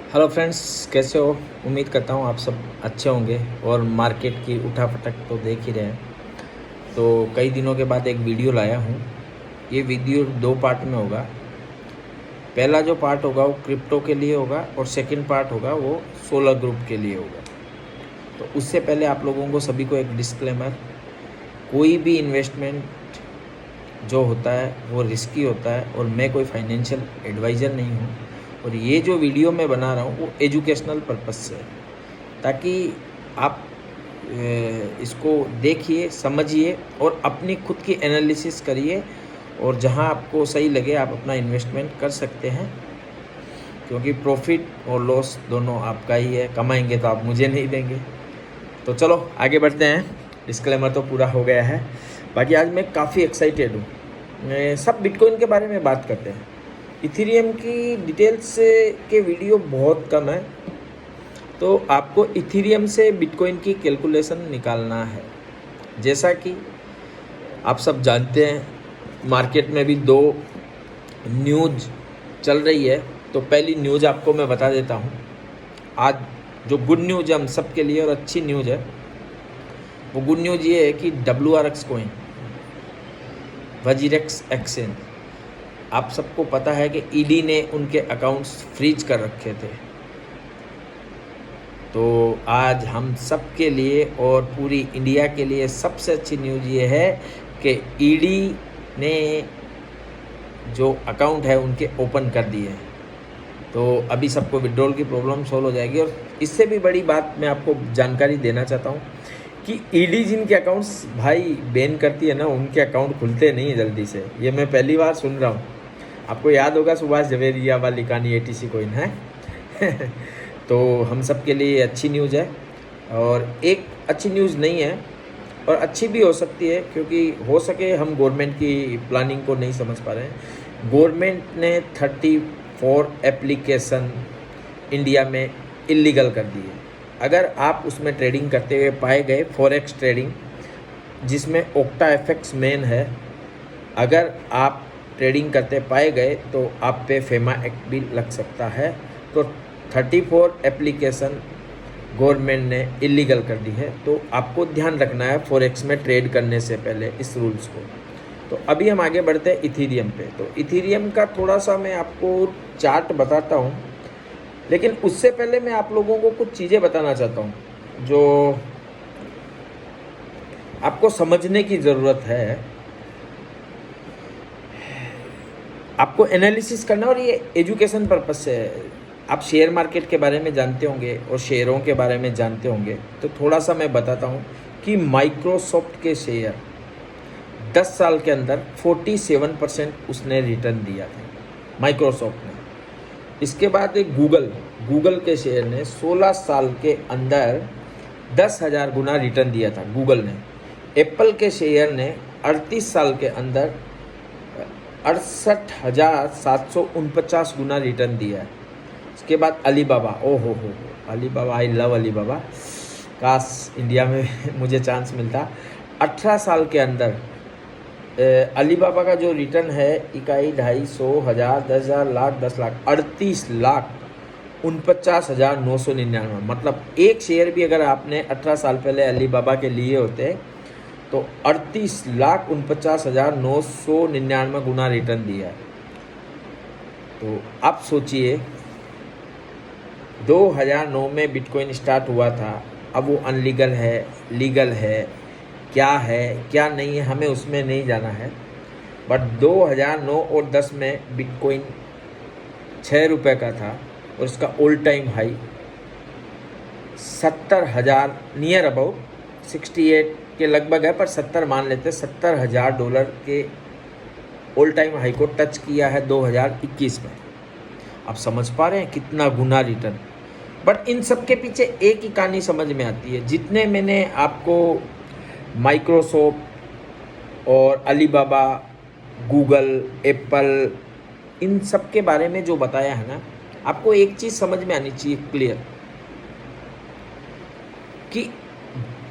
Hello friends, कैसे हो? उम्मीद करता हूँ आप सब अच्छे होंगे और मार्केट की उठापटक तो देख ही रहे हैं। तो कई दिनों के बाद एक वीडियो लाया हूँ। ये वीडियो दो पार्ट में होगा। पहला जो पार्ट होगा वो क्रिप्टो के लिए होगा और सेकंड पार्ट होगा वो सोलर ग्रुप के लिए होगा। तो उससे पहले आप लोगों को सभी को एक डिस्क्लेमर, कोई भी इन्वेस्टमेंट जो होता है वो रिस्की होता है और मैं कोई फाइनेंशियल एडवाइज़र नहीं हूँ। और ये जो वीडियो मैं बना रहा हूँ वो एजुकेशनल पर्पस से है, ताकि आप इसको देखिए, समझिए और अपनी खुद की एनालिसिस करिए और जहां आपको सही लगे आप अपना इन्वेस्टमेंट कर सकते हैं, क्योंकि प्रॉफिट और लॉस दोनों आपका ही है। कमाएंगे तो आप मुझे नहीं देंगे। तो चलो आगे बढ़ते हैं। डिस्क्लेमर तो पूरा हो गया है। बाकी आज मैं काफ़ी एक्साइटेड हूँ। सब बिटकॉइन के बारे में बात करते हैं। इथेरियम की डिटेल्स के वीडियो बहुत कम है, तो आपको इथेरियम से बिटकॉइन की कैलकुलेशन निकालना है। जैसा कि आप सब जानते हैं, मार्केट में भी दो न्यूज़ चल रही है। तो पहली न्यूज़ आपको मैं बता देता हूँ। आज जो गुड न्यूज़ है हम सब के लिए और अच्छी न्यूज़ है, वो गुड न्यूज़ ये है कि WRX कॉइन, वजीरेक्स एक्सचेंज, आप सबको पता है कि ईडी ने उनके अकाउंट्स फ्रीज कर रखे थे। तो आज हम सब के लिए और पूरी इंडिया के लिए सबसे अच्छी न्यूज़ ये है कि ईडी ने जो अकाउंट है उनके ओपन कर दिए हैं। तो अभी सबको विड्रॉल की प्रॉब्लम सॉल्व हो जाएगी। और इससे भी बड़ी बात मैं आपको जानकारी देना चाहता हूँ कि ईडी जिनके अकाउंट्स भाई बैन करती है ना, उनके अकाउंट खुलते नहीं है जल्दी से। ये मैं पहली बार सुन रहा हूँ। आपको याद होगा सुभाष जवेरिया वाली कहानी ATC कॉइन है। तो हम सब के लिए अच्छी न्यूज़ है। और एक अच्छी न्यूज़ नहीं है और अच्छी भी हो सकती है, क्योंकि हो सके हम गवर्नमेंट की प्लानिंग को नहीं समझ पा रहे हैं। गवर्नमेंट ने 34 एप्लीकेशन इंडिया में इलीगल कर दी है। अगर आप उसमें ट्रेडिंग करते हुए पाए गए, फॉरेक्स ट्रेडिंग जिसमें OctaFX मेन है, अगर आप ट्रेडिंग करते पाए गए तो आप पे फेमा एक्ट भी लग सकता है। तो 34 एप्लीकेशन गवर्नमेंट ने इलीगल कर दी है। तो आपको ध्यान रखना है फॉरेक्स में ट्रेड करने से पहले इस रूल्स को। तो अभी हम आगे बढ़ते हैं इथेरियम पे। तो इथेरियम का थोड़ा सा मैं आपको चार्ट बताता हूँ, लेकिन उससे पहले मैं आप लोगों को कुछ चीज़ें बताना चाहता हूँ जो आपको समझने की ज़रूरत है। आपको एनालिसिस करना, और ये एजुकेशन पर्पस से है। आप शेयर मार्केट के बारे में जानते होंगे और शेयरों के बारे में जानते होंगे, तो थोड़ा सा मैं बताता हूँ कि माइक्रोसॉफ्ट के शेयर 10 साल के अंदर 47% उसने रिटर्न दिया था, माइक्रोसॉफ्ट ने। इसके बाद एक गूगल के शेयर ने 16 साल के अंदर 10,000 गुना रिटर्न दिया था गूगल ने। एप्पल के शेयर ने 38 साल के अंदर 68,749 गुना रिटर्न दिया है। इसके बाद अलीबाबा, हो अलीबाबा, आई लव अलीबाबा, काश इंडिया में मुझे चांस मिलता। 18 साल के अंदर अलीबाबा का जो रिटर्न है, इकाई 250, 1000, 10,000, लाख, 10 लाख, 38,49,999। मतलब एक शेयर भी अगर आपने 18 साल पहले अलीबाबा के लिए होते तो 38,49,999 गुना रिटर्न दिया है। तो आप सोचिए, 2009 में बिटकॉइन स्टार्ट हुआ था। अब वो अनलीगल है, लीगल है, क्या नहीं है, हमें उसमें नहीं जाना है। बट 2009 और 10 में बिटकॉइन 6 रुपये का था और इसका all time high 70,000, near about 68 के लगभग है, पर 70 मान लेते, $70,000 के ऑल टाइम हाई को टच किया है 2021 में। आप समझ पा रहे हैं कितना गुना रिटर्न। बट इन सब के पीछे एक ही कहानी समझ में आती है। जितने मैंने आपको माइक्रोसॉफ्ट और अलीबाबा, गूगल, एप्पल, इन सब के बारे में जो बताया है ना, आपको एक चीज़ समझ में आनी चाहिए क्लियर, कि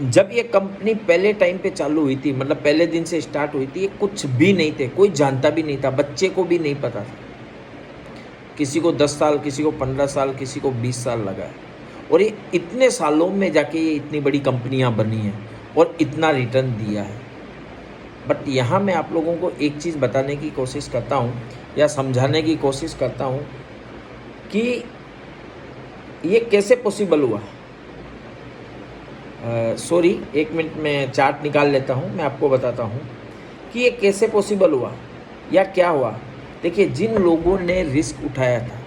जब ये कंपनी पहले टाइम पे चालू हुई थी, मतलब पहले दिन से स्टार्ट हुई थी, ये कुछ भी नहीं थे, कोई जानता भी नहीं था, बच्चे को भी नहीं पता था। किसी को 10 साल, किसी को 15 साल, किसी को 20 साल लगा है, और ये इतने सालों में जाके ये इतनी बड़ी कंपनियां बनी हैं और इतना रिटर्न दिया है। बट यहाँ मैं आप लोगों को एक चीज़ बताने की कोशिश करता हूँ या समझाने की कोशिश करता हूँ कि ये कैसे पॉसिबल हुआ। सॉरी, एक मिनट में चार्ट निकाल लेता हूँ, मैं आपको बताता हूँ कि ये कैसे पॉसिबल हुआ या क्या हुआ। देखिए, जिन लोगों ने रिस्क उठाया था,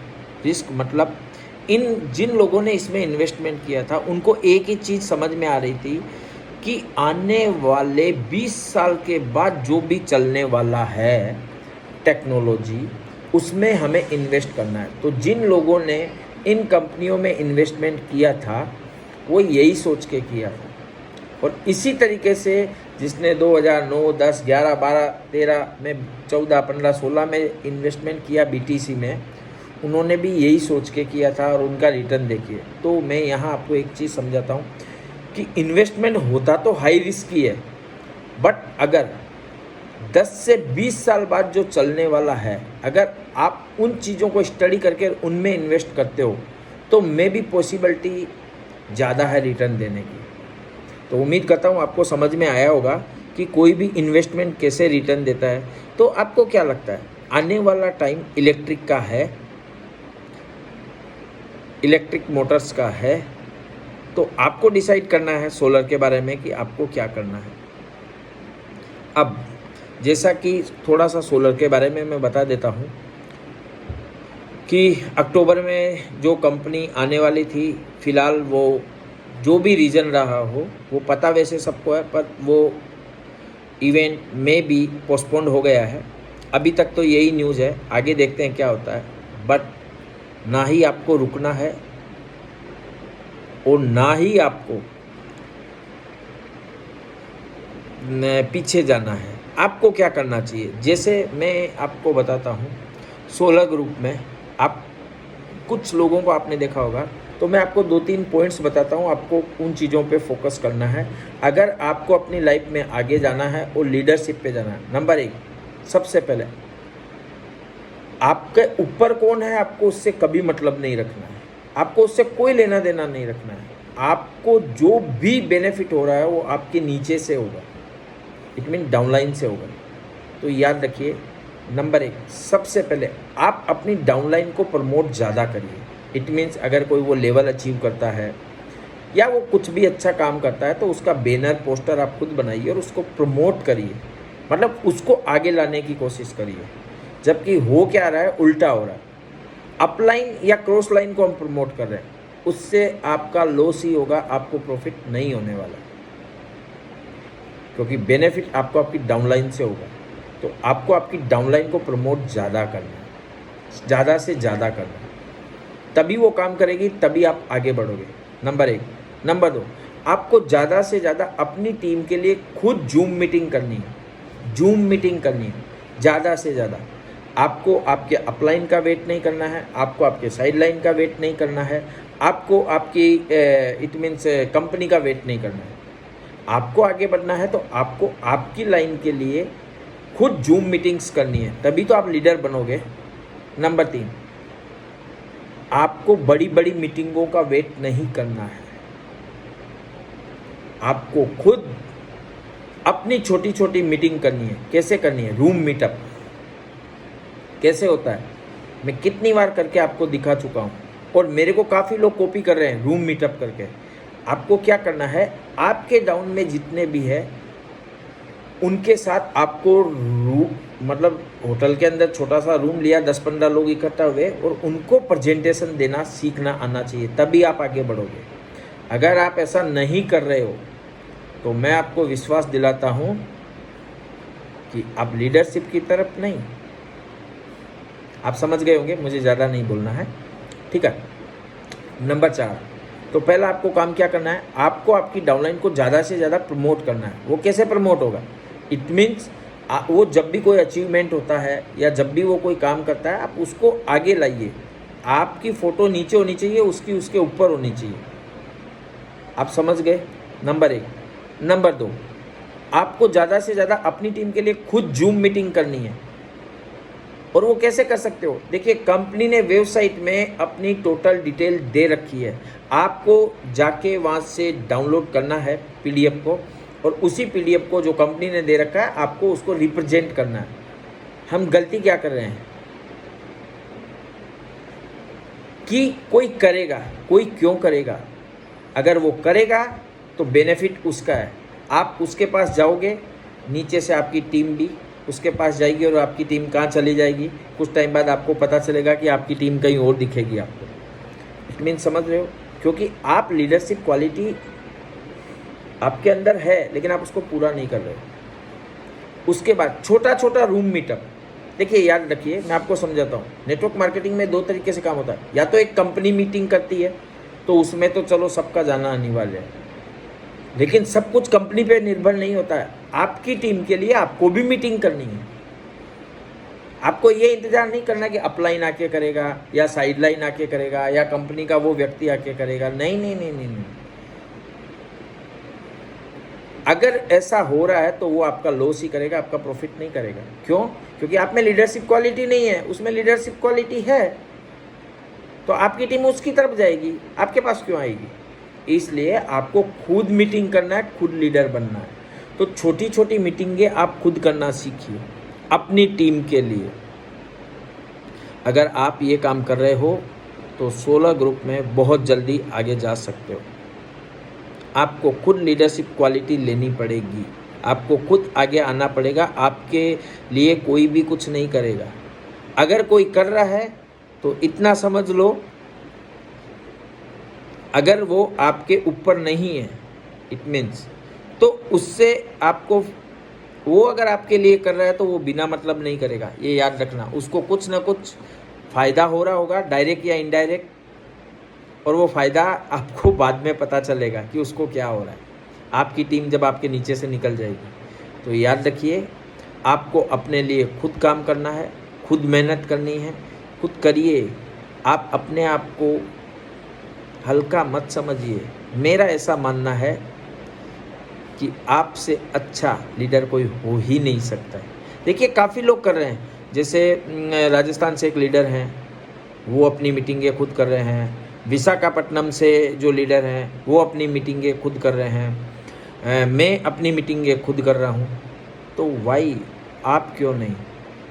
रिस्क मतलब जिन लोगों ने इसमें इन्वेस्टमेंट किया था, उनको एक ही चीज़ समझ में आ रही थी कि आने वाले 20 साल के बाद जो भी चलने वाला है टेक्नोलॉजी, उसमें हमें इन्वेस्ट करना है। तो जिन लोगों ने इन कंपनियों में इन्वेस्टमेंट किया था, वो यही सोच के किया था। और इसी तरीके से जिसने 2009, 10, 11, 12, 13 में, 14, 15, 16 में इन्वेस्टमेंट किया BTC में, उन्होंने भी यही सोच के किया था और उनका रिटर्न देखिए। तो मैं यहाँ आपको एक चीज़ समझाता हूँ कि इन्वेस्टमेंट होता तो हाई रिस्क ही है, बट अगर 10 से 20 साल बाद जो चलने वाला है, अगर आप उन चीज़ों को स्टडी करके उनमें इन्वेस्ट करते हो, तो मे भी पॉसिबिलिटी ज़्यादा है रिटर्न देने की। तो उम्मीद करता हूँ आपको समझ में आया होगा कि कोई भी इन्वेस्टमेंट कैसे रिटर्न देता है। तो आपको क्या लगता है, आने वाला टाइम इलेक्ट्रिक का है, इलेक्ट्रिक मोटर्स का है, तो आपको डिसाइड करना है सोलर के बारे में कि आपको क्या करना है। अब जैसा कि थोड़ा सा सोलर के बारे में मैं बता देता हूँ कि अक्टूबर में जो कंपनी आने वाली थी, फ़िलहाल वो जो भी रीज़न रहा हो, वो पता वैसे सबको है, पर वो इवेंट में भी पोस्टपोन्ड हो गया है। अभी तक तो यही न्यूज़ है, आगे देखते हैं क्या होता है। बट ना ही आपको रुकना है और ना ही आपको पीछे जाना है। आपको क्या करना चाहिए, जैसे मैं आपको बताता हूँ, सोलर ग्रुप में आप कुछ लोगों को आपने देखा होगा, तो मैं आपको 2-3 पॉइंट्स बताता हूँ, आपको उन चीज़ों पे फोकस करना है अगर आपको अपनी लाइफ में आगे जाना है और लीडरशिप पे जाना है। नंबर 1, सबसे पहले आपके ऊपर कौन है, आपको उससे कभी मतलब नहीं रखना है, आपको उससे कोई लेना देना नहीं रखना है। आपको जो भी बेनिफिट हो रहा है वो आपके नीचे से होगा, इट मीन डाउनलाइन से होगा। तो याद रखिए, नंबर 1, सबसे पहले आप अपनी डाउनलाइन को प्रमोट ज़्यादा करिए। इट मीन्स अगर कोई वो लेवल अचीव करता है या वो कुछ भी अच्छा काम करता है, तो उसका बैनर, पोस्टर आप खुद बनाइए और उसको प्रमोट करिए, मतलब उसको आगे लाने की कोशिश करिए। जबकि हो क्या रहा है, उल्टा हो रहा है। अपलाइन या क्रॉस लाइन को हम प्रमोट कर रहे हैं, उससे आपका लॉस ही होगा, आपको प्रॉफिट नहीं होने वाला, क्योंकि बेनिफिट आपको आपकी डाउनलाइन से होगा। तो आपको आपकी डाउनलाइन को प्रमोट ज़्यादा करना है, ज़्यादा से ज़्यादा करना है, तभी वो काम करेगी, तभी आप आगे बढ़ोगे। नंबर 1। नंबर 2, आपको ज़्यादा से ज़्यादा अपनी टीम के लिए खुद जूम मीटिंग करनी है, जूम मीटिंग करनी है ज़्यादा से ज़्यादा। आपको आपके अपलाइन का वेट नहीं करना है, आपको आपके साइड लाइन का वेट नहीं करना है, आपको आपकी इट मीन्स कंपनी का वेट नहीं करना है। आपको आगे बढ़ना है तो आपको आपकी लाइन के लिए खुद जूम मीटिंग्स करनी है, तभी तो आप लीडर बनोगे। नंबर 3, आपको बड़ी बड़ी मीटिंगों का वेट नहीं करना है, आपको खुद अपनी छोटी छोटी मीटिंग करनी है। कैसे करनी है? Room meetup. कैसे होता है मैं कितनी बार करके आपको दिखा चुका हूँ और मेरे को काफ़ी लोग कॉपी कर रहे हैं रूम मीटअप करके। आपको क्या करना है, आपके डाउन में जितने भी है उनके साथ आपको मतलब होटल के अंदर छोटा सा रूम लिया, 10-15 लोग इकट्ठा हुए और उनको प्रेजेंटेशन देना सीखना आना चाहिए, तभी आप आगे बढ़ोगे। अगर आप ऐसा नहीं कर रहे हो तो मैं आपको विश्वास दिलाता हूँ कि आप लीडरशिप की तरफ नहीं। आप समझ गए होंगे, मुझे ज़्यादा नहीं बोलना है, ठीक है। नंबर 4, तो पहला आपको काम क्या करना है, आपको आपकी डाउनलाइन को ज़्यादा से ज़्यादा प्रमोट करना है। वो कैसे प्रमोट होगा? इट मीन्स वो जब भी कोई अचीवमेंट होता है या जब भी वो कोई काम करता है, आप उसको आगे लाइए। आपकी फ़ोटो नीचे होनी चाहिए, उसकी उसके ऊपर होनी चाहिए। आप समझ गए? नंबर 1। नंबर 2, आपको ज़्यादा से ज़्यादा अपनी टीम के लिए खुद जूम मीटिंग करनी है। और वो कैसे कर सकते हो? देखिए, कंपनी ने वेबसाइट में अपनी टोटल डिटेल दे रखी है, आपको जाके वहाँ से डाउनलोड करना है पीडीएफ को, और उसी पीडीएफ को जो कंपनी ने दे रखा है आपको उसको रिप्रेजेंट करना है। हम गलती क्या कर रहे हैं कि कोई करेगा, कोई क्यों करेगा? अगर वो करेगा तो बेनिफिट उसका है। आप उसके पास जाओगे, नीचे से आपकी टीम भी उसके पास जाएगी और आपकी टीम कहाँ चली जाएगी? कुछ टाइम बाद आपको पता चलेगा कि आपकी टीम कहीं और दिखेगी आपको। इट मीन, समझ रहे हो? क्योंकि आप लीडरशिप क्वालिटी आपके अंदर है, लेकिन आप उसको पूरा नहीं कर रहे हो। उसके बाद छोटा छोटा रूम मीटअप। देखिए, याद रखिए, मैं आपको समझाता हूँ। नेटवर्क मार्केटिंग में 2 तरीके से काम होता है। या तो एक कंपनी मीटिंग करती है, तो उसमें तो चलो सबका जाना अनिवार्य है, लेकिन सब कुछ कंपनी पे निर्भर नहीं होता है। आपकी टीम के लिए आपको भी मीटिंग करनी है। आपको ये इंतजार नहीं करना कि अपलाइन आके करेगा या साइडलाइन आके करेगा या कंपनी का वो व्यक्ति आके करेगा। नहीं नहीं नहीं नहीं नहीं। अगर ऐसा हो रहा है तो वो आपका लॉस ही करेगा, आपका प्रॉफिट नहीं करेगा। क्यों? क्योंकि आप में लीडरशिप क्वालिटी नहीं है, उसमें लीडरशिप क्वालिटी है, तो आपकी टीम उसकी तरफ जाएगी, आपके पास क्यों आएगी? इसलिए आपको खुद मीटिंग करना है, खुद लीडर बनना है। तो छोटी छोटी मीटिंगें आप खुद करना सीखिए अपनी टीम के लिए। अगर आप ये काम कर रहे हो तो 16 ग्रुप में बहुत जल्दी आगे जा सकते हो। आपको खुद लीडरशिप क्वालिटी लेनी पड़ेगी, आपको खुद आगे आना पड़ेगा। आपके लिए कोई भी कुछ नहीं करेगा। अगर कोई कर रहा है तो इतना समझ लो, अगर वो आपके ऊपर नहीं है, इट मीन्स, तो उससे आपको, वो अगर आपके लिए कर रहा है तो वो बिना मतलब नहीं करेगा। ये याद रखना, उसको कुछ ना कुछ फ़ायदा हो रहा होगा, डायरेक्ट या इनडायरेक्ट, और वो फ़ायदा आपको बाद में पता चलेगा कि उसको क्या हो रहा है। आपकी टीम जब आपके नीचे से निकल जाएगी। तो याद रखिए, आपको अपने लिए खुद काम करना है, खुद मेहनत करनी है, खुद करिए। आप अपने आप को हल्का मत समझिए। मेरा ऐसा मानना है कि आपसे अच्छा लीडर कोई हो ही नहीं सकता है। देखिए, काफ़ी लोग कर रहे हैं। जैसे राजस्थान से एक लीडर हैं, वो अपनी मीटिंगें खुद कर रहे हैं। विशाखापट्टनम से जो लीडर हैं वो अपनी मीटिंगें खुद कर रहे हैं। मैं अपनी मीटिंगें खुद कर रहा हूँ। तो वाई आप क्यों नहीं?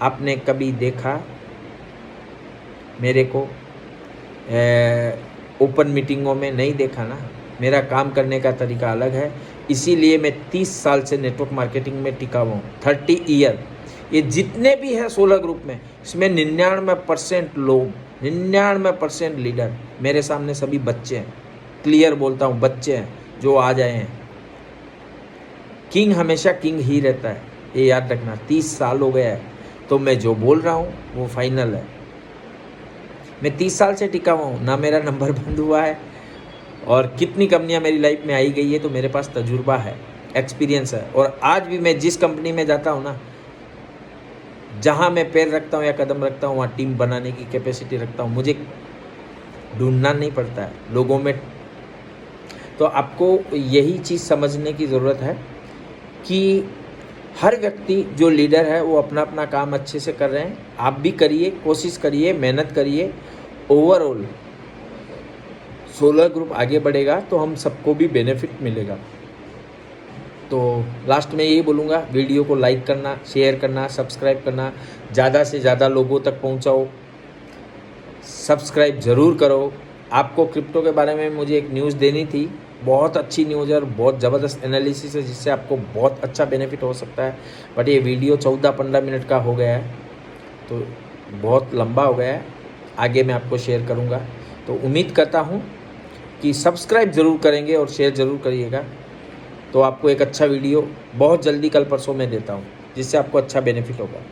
आपने कभी देखा मेरे को ओपन मीटिंगों में? नहीं देखा ना। मेरा काम करने का तरीका अलग है, इसीलिए मैं 30 साल से नेटवर्क मार्केटिंग में टिका हुआ हूँ। 30 ईयर। ये जितने भी हैं 16 ग्रुप में, इसमें 99% लोग, 99% लीडर मेरे सामने सभी बच्चे हैं। क्लियर बोलता हूँ, बच्चे हैं जो आ जाए हैं। किंग हमेशा किंग ही रहता है, ये याद रखना। 30 साल हो गया है, तो मैं जो बोल रहा हूँ वो फाइनल है। मैं 30 साल से टिका हुआ हूँ, ना मेरा नंबर बंद हुआ है, और कितनी कंपनियाँ मेरी लाइफ में आई गई है, तो मेरे पास तजुर्बा है, एक्सपीरियंस है। और आज भी मैं जिस कंपनी में जाता हूँ ना, जहाँ मैं पैर रखता हूँ या कदम रखता हूँ, वहाँ टीम बनाने की कैपेसिटी रखता हूँ। मुझे ढूंढना नहीं पड़ता है लोगों में। तो आपको यही चीज़ समझने की ज़रूरत है कि हर व्यक्ति जो लीडर है वो अपना अपना काम अच्छे से कर रहे हैं। आप भी करिए, कोशिश करिए, मेहनत करिए। ओवरऑल 16 ग्रुप आगे बढ़ेगा तो हम सबको भी बेनिफिट मिलेगा। तो लास्ट में यही बोलूँगा, वीडियो को लाइक करना, शेयर करना, सब्सक्राइब करना, ज़्यादा से ज़्यादा लोगों तक पहुँचाओ। सब्सक्राइब ज़रूर करो। आपको क्रिप्टो के बारे में मुझे एक न्यूज़ देनी थी, बहुत अच्छी न्यूज़ है और बहुत ज़बरदस्त एनालिसिस है, जिससे आपको बहुत अच्छा बेनिफिट हो सकता है। बट ये वीडियो 14-15 मिनट का हो गया है, तो बहुत लंबा हो गया है। आगे मैं आपको शेयर करूँगा। तो उम्मीद करता हूँ कि सब्सक्राइब ज़रूर करेंगे और शेयर ज़रूर करिएगा। तो आपको एक अच्छा वीडियो बहुत जल्दी कल परसों में देता हूँ, जिससे आपको अच्छा बेनिफिट होगा।